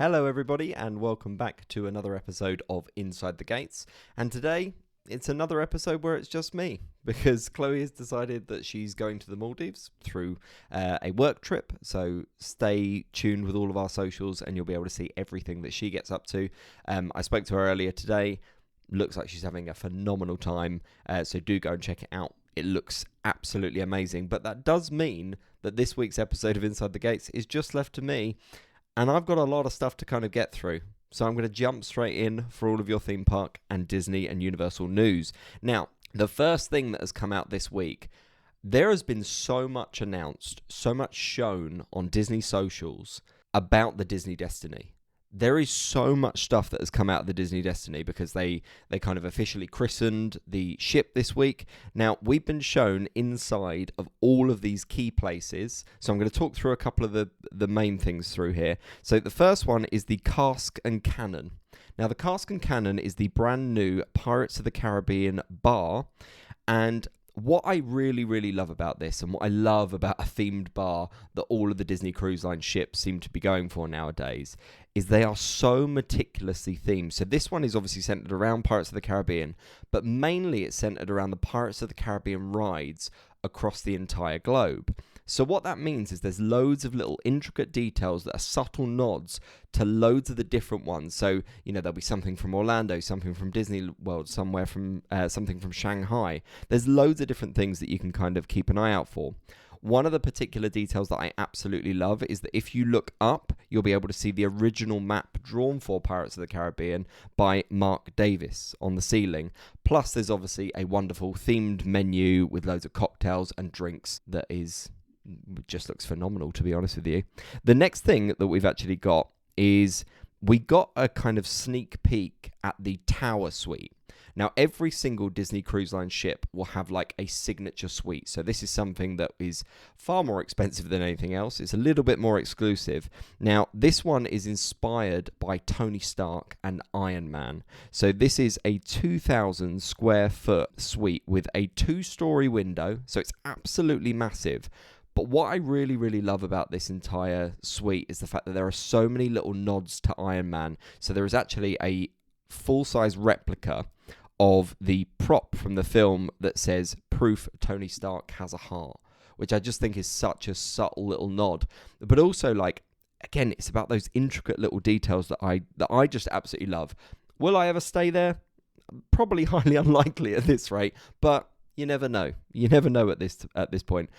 Hello everybody and welcome back to another episode of Inside the Gates. And today it's another episode where it's just me because Chloe has decided that she's going to the Maldives through a work trip. So stay tuned with all of our socials and you'll be able to see everything that she gets up to. I spoke to her earlier today. Looks like she's having a phenomenal time. So do go and check it out. It looks absolutely amazing. But that does mean that this week's episode of Inside the Gates is just left to me. And I've got a lot of stuff to kind of get through. So I'm going to jump straight in for all of your theme park and Disney and Universal news. Now, the first thing that has come out this week, there has been so much announced, so much shown on Disney socials about the Disney Destiny. There is so much stuff that has come out of the Disney Destiny because they kind of officially christened the ship this week. Now, we've been shown inside of all of these key places. So I'm going to talk through a couple of the main things through here. So the first one is the Cask and Cannon. Now, the Cask and Cannon is the brand new Pirates of the Caribbean bar. And what I really, really love about this, and what I love about a themed bar that all of the Disney Cruise Line ships seem to be going for nowadays, is they are so meticulously themed. So this one is obviously centered around Pirates of the Caribbean, but mainly it's centered around the Pirates of the Caribbean rides across the entire globe. So what that means is there's loads of little intricate details that are subtle nods to loads of the different ones. So, you know, there'll be something from Orlando, something from Disney World, somewhere from something from Shanghai. There's loads of different things that you can kind of keep an eye out for. One of the particular details that I absolutely love is that if you look up, you'll be able to see the original map drawn for Pirates of the Caribbean by Mark Davis on the ceiling. Plus, there's obviously a wonderful themed menu with loads of cocktails and drinks that just looks phenomenal, to be honest with you. The next thing that we've actually got is we got a kind of sneak peek at the Tower Suite. Now, every single Disney Cruise Line ship will have like a signature suite. So this is something that is far more expensive than anything else. It's a little bit more exclusive. Now, this one is inspired by Tony Stark and Iron Man. So this is a 2,000 square foot suite with a 2-story window. So it's absolutely massive. But what I really, really love about this entire suite is the fact that there are so many little nods to Iron Man. So there is actually a full-size replica of the prop from the film that says proof Tony Stark has a heart, which I just think is such a subtle little nod. But also, like, again, it's about those intricate little details that I just absolutely love. Will I ever stay there? Probably highly unlikely at this rate, but you never know. You never know at this point.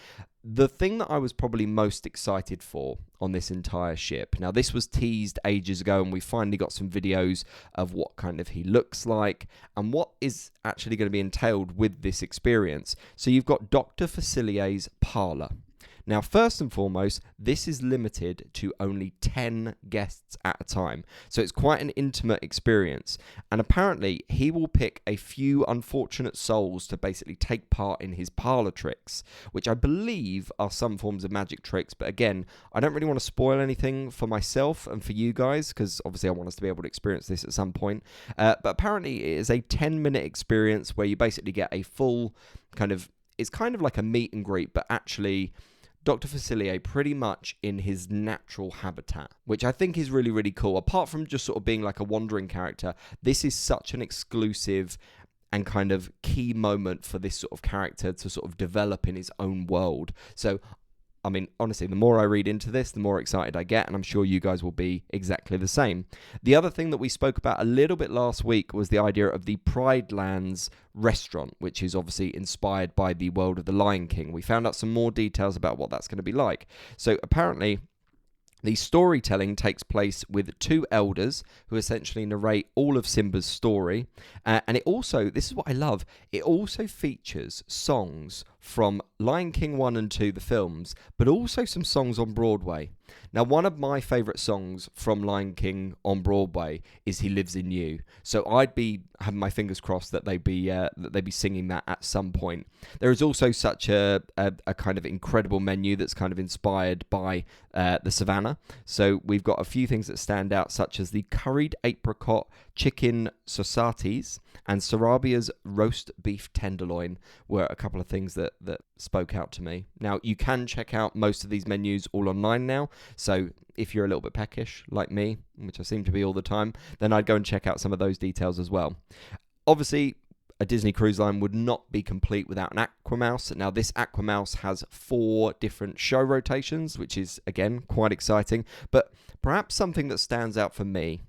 The thing that I was probably most excited for on this entire ship, now this was teased ages ago and we finally got some videos of what kind of he looks like and what is actually going to be entailed with this experience. So you've got Dr. Facilier's parlour. Now, first and foremost, this is limited to only 10 guests at a time. So it's quite an intimate experience. And apparently, he will pick a few unfortunate souls to basically take part in his parlor tricks, which I believe are some forms of magic tricks. But again, I don't really want to spoil anything for myself and for you guys, because obviously I want us to be able to experience this at some point. But apparently, it is a 10-minute experience where you basically get a full it's kind of like a meet and greet, but actually Dr. Facilier pretty much in his natural habitat, which I think is really, really cool. Apart from just sort of being like a wandering character, this is such an exclusive and kind of key moment for this sort of character to sort of develop in his own world. So, I mean, honestly, the more I read into this, the more excited I get, and I'm sure you guys will be exactly the same. The other thing that we spoke about a little bit last week was the idea of the Pride Lands restaurant, which is obviously inspired by the world of the Lion King. We found out some more details about what that's going to be like. So apparently, the storytelling takes place with 2 elders who essentially narrate all of Simba's story. And it also, this is what I love, it also features songs from Lion King 1 and 2, the films, but also some songs on Broadway. Now, one of my favourite songs from Lion King on Broadway is He Lives in You. So I'd be having my fingers crossed that they'd be singing that at some point. There is also such a kind of incredible menu that's kind of inspired by the Savannah. So we've got a few things that stand out, such as the curried apricot chicken sausages and Sarabia's roast beef tenderloin were a couple of things that spoke out to me. Now, you can check out most of these menus all online now, so if you're a little bit peckish like me, which I seem to be all the time, then I'd go and check out some of those details as well. Obviously, a Disney Cruise Line would not be complete without an Aquamouse. Now, this Aquamouse has 4 different show rotations, which is, again, quite exciting. But perhaps something that stands out for me,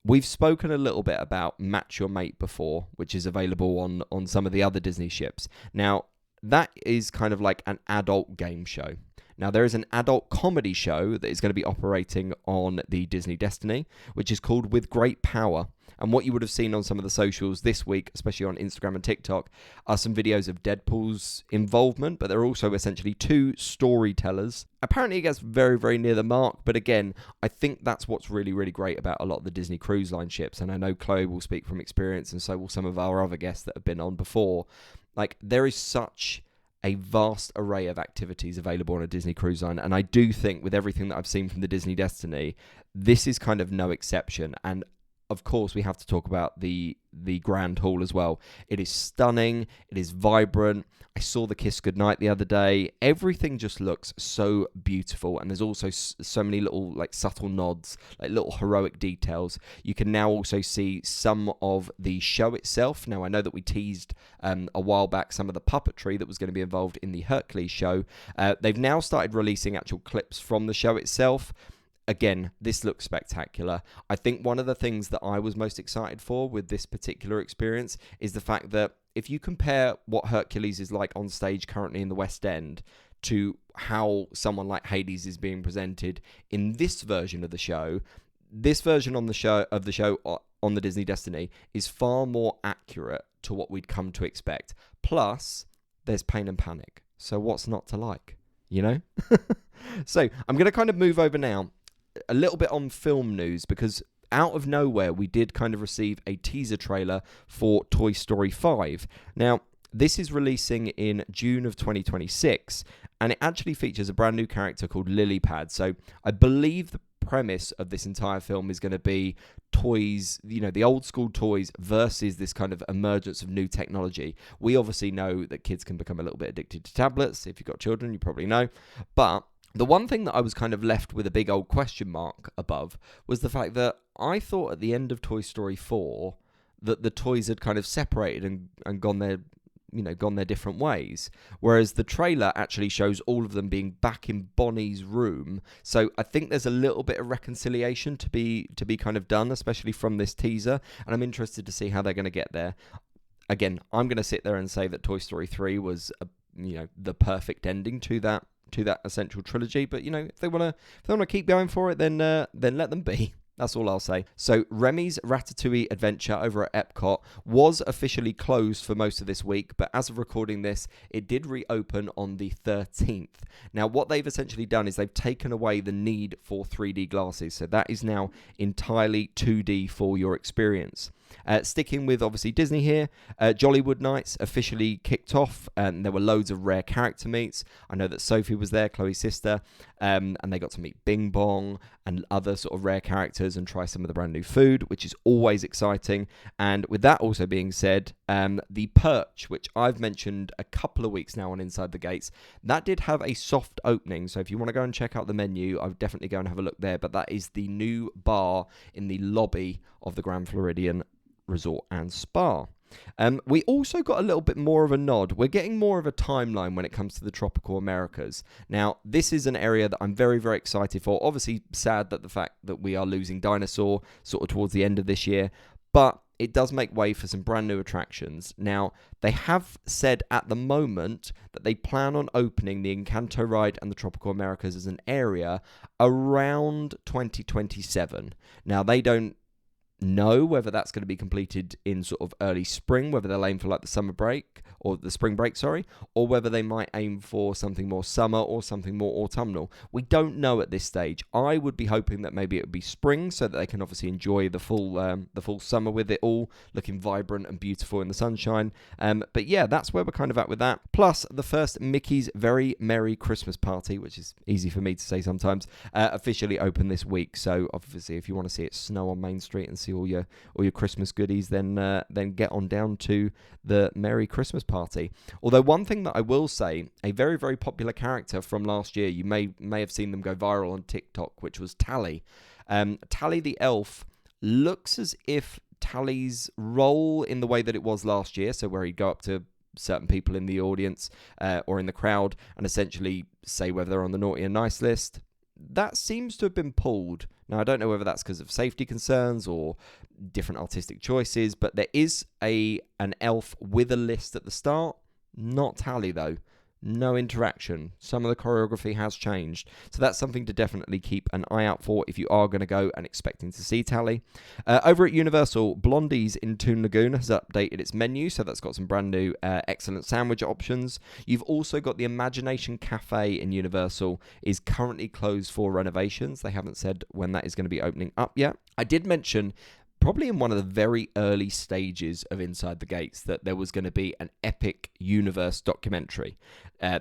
we've spoken a little bit about Match Your Mate before, which is available on some of the other Disney ships. Now, that is kind of like an adult game show. Now, there is an adult comedy show that is going to be operating on the Disney Destiny, which is called With Great Power. And what you would have seen on some of the socials this week, especially on Instagram and TikTok, are some videos of Deadpool's involvement, but there are also essentially 2 storytellers. Apparently it gets very, very near the mark, but again, I think that's what's really, really great about a lot of the Disney Cruise Line ships, and I know Chloe will speak from experience, and so will some of our other guests that have been on before. Like, there is such a vast array of activities available on a Disney Cruise Line, and I do think with everything that I've seen from the Disney Destiny, this is kind of no exception. And of course, we have to talk about the Grand Hall as well. It is stunning. It is vibrant. I saw the Kiss Goodnight the other day. Everything just looks so beautiful, and there's also so many little like subtle nods, like little heroic details. You can now also see some of the show itself. Now, I know that we teased a while back some of the puppetry that was going to be involved in the Hercules show. They've now started releasing actual clips from the show itself. Again, this looks spectacular. I think one of the things that I was most excited for with this particular experience is the fact that if you compare what Hercules is like on stage currently in the West End to how someone like Hades is being presented in this version of the show, this version on the show on the Disney Destiny is far more accurate to what we'd come to expect. Plus, there's pain and panic. So what's not to like, you know? So I'm going to kind of move over now a little bit on film news, because out of nowhere we did kind of receive a teaser trailer for Toy Story 5. Now, this is releasing in June of 2026, and it actually features a brand new character called Lilypad. So I believe the premise of this entire film is going to be toys, you know, the old school toys versus this kind of emergence of new technology. We obviously know that kids can become a little bit addicted to tablets. If you've got children, you probably know. But the one thing that I was kind of left with a big old question mark above was the fact that I thought at the end of Toy Story 4 that the toys had kind of separated and gone their different ways. Whereas the trailer actually shows all of them being back in Bonnie's room. So I think there's a little bit of reconciliation to be kind of done, especially from this teaser. And I'm interested to see how they're going to get there. Again, I'm going to sit there and say that Toy Story 3 was the perfect ending to that essential trilogy, but if they want to keep going for it, then let them be. That's all I'll say. So Remy's Ratatouille Adventure over at Epcot was officially closed for most of this week, but as of recording this, it did reopen on the 13th. Now, what they've essentially done is they've taken away the need for 3D glasses, so that is now entirely 2D for your experience. Sticking with, obviously, Disney here, Jollywood Nights officially kicked off, and there were loads of rare character meets. I know that Sophie was there, Chloe's sister, and they got to meet Bing Bong and other sort of rare characters and try some of the brand new food, which is always exciting. And with that also being said, the Perch, which I've mentioned a couple of weeks now on Inside the Gates, that did have a soft opening. So if you want to go and check out the menu, I would definitely go and have a look there. But that is the new bar in the lobby of the Grand Floridian Resort and Spa. We also got a little bit more of a nod. We're getting more of a timeline when it comes to the tropical Americas. Now, this is an area that I'm very, very excited for. Obviously, sad that the fact that we are losing Dinosaur sort of towards the end of this year, but it does make way for some brand new attractions. Now, they have said at the moment that they plan on opening the Encanto ride and the Tropical Americas as an area around 2027. Now, they don't know whether that's going to be completed in sort of early spring, whether they'll aim for like the summer break or the spring break, or whether they might aim for something more summer or something more autumnal. We don't know at this stage. I would be hoping that maybe it would be spring so that they can obviously enjoy the full summer with it all looking vibrant and beautiful in the sunshine. But yeah, that's where we're kind of at with that. Plus, the first Mickey's Very Merry Christmas Party, which is easy for me to say sometimes, officially opened this week. So obviously, if you want to see it snow on Main Street and see fancy all your Christmas goodies, then get on down to the Merry Christmas party. Although one thing that I will say, a very, very popular character from last year, you may have seen them go viral on TikTok, which was Tally. Tally the elf looks as if Tally's role in the way that it was last year, so where he'd go up to certain people in the audience or in the crowd and essentially say whether they're on the naughty and nice list, that seems to have been pulled. Now, I don't know whether that's because of safety concerns or different artistic choices, but there is an elf with a list at the start. Not Tally, though. No interaction. Some of the choreography has changed. So that's something to definitely keep an eye out for if you are going to go and expecting to see Tally. Over at Universal, Blondie's in Toon Lagoon has updated its menu, so that's got some brand new excellent sandwich options. You've also got the Imagination Cafe in Universal is currently closed for renovations. They haven't said when that is going to be opening up yet. I did mention probably in one of the very early stages of Inside the Gates that there was going to be an Epic Universe documentary.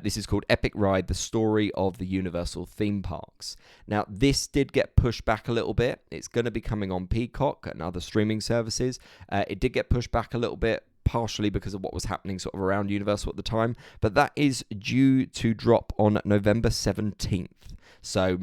This is called Epic Ride, the story of the Universal theme parks. Now, this did get pushed back a little bit. It's going to be coming on Peacock and other streaming services. It did get pushed back a little bit, partially because of what was happening sort of around Universal at the time, but that is due to drop on November 17th. So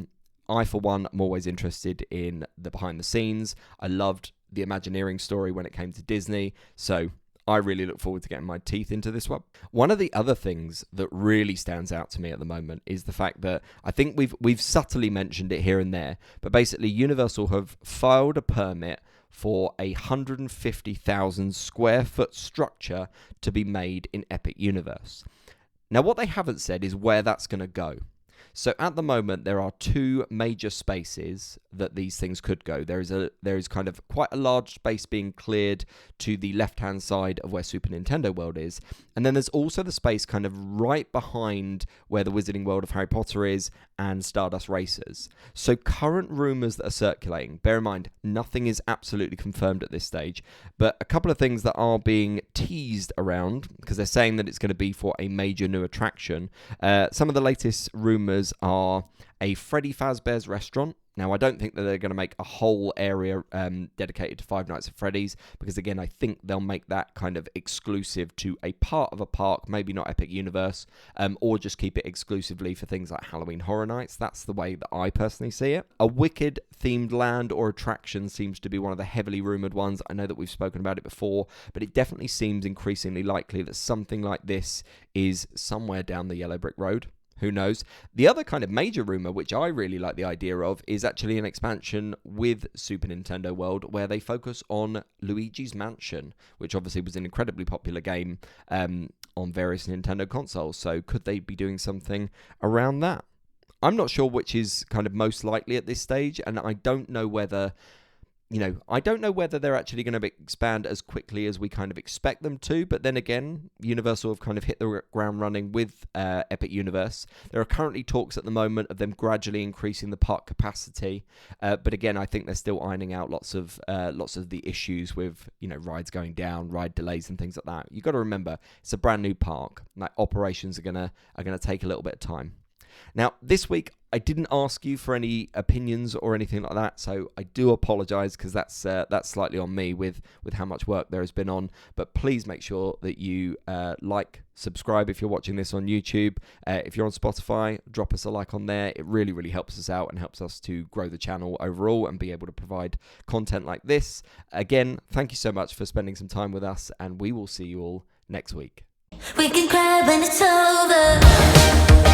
I, for one, am always interested in the behind the scenes. I loved the Imagineering story when it came to Disney, so I really look forward to getting my teeth into this one. One of the other things that really stands out to me at the moment is the fact that I think we've subtly mentioned it here and there, but basically Universal have filed a permit for a 150,000 square foot structure to be made in Epic Universe. Now, what they haven't said is where that's going to go. So at the moment, there are two major spaces that these things could go. There is kind of quite a large space being cleared to the left-hand side of where Super Nintendo World is. And then there's also the space kind of right behind where the Wizarding World of Harry Potter is and Stardust Racers. So current rumours that are circulating, bear in mind, nothing is absolutely confirmed at this stage, but a couple of things that are being teased around, because they're saying that it's going to be for a major new attraction. Some of the latest rumours are a Freddy Fazbear's restaurant. Now, I don't think that they're going to make a whole area dedicated to Five Nights at Freddy's, because again, I think they'll make that kind of exclusive to a part of a park, maybe not Epic Universe, or just keep it exclusively for things like Halloween Horror Nights. That's the way that I personally see it. A Wicked themed land or attraction seems to be one of the heavily rumoured ones. I know that we've spoken about it before, but it definitely seems increasingly likely that something like this is somewhere down the Yellow Brick Road. Who knows? The other kind of major rumour, which I really like the idea of, is actually an expansion with Super Nintendo World where they focus on Luigi's Mansion, which obviously was an incredibly popular game on various Nintendo consoles. So could they be doing something around that? I'm not sure which is kind of most likely at this stage, and I don't know whether they're actually going to expand as quickly as we kind of expect them to. But then again, Universal have kind of hit the ground running with Epic Universe. There are currently talks at the moment of them gradually increasing the park capacity. But again, I think they're still ironing out lots of the issues with, rides going down, ride delays and things like that. You've got to remember, it's a brand new park. Like, operations are gonna take a little bit of time. Now, this week, I didn't ask you for any opinions or anything like that, so I do apologise, because that's slightly on me with how much work there has been on. But please make sure that you subscribe if you're watching this on YouTube. If you're on Spotify, drop us a like on there. It really, really helps us out and helps us to grow the channel overall and be able to provide content like this. Again, thank you so much for spending some time with us, and we will see you all next week. We can cry when it's over.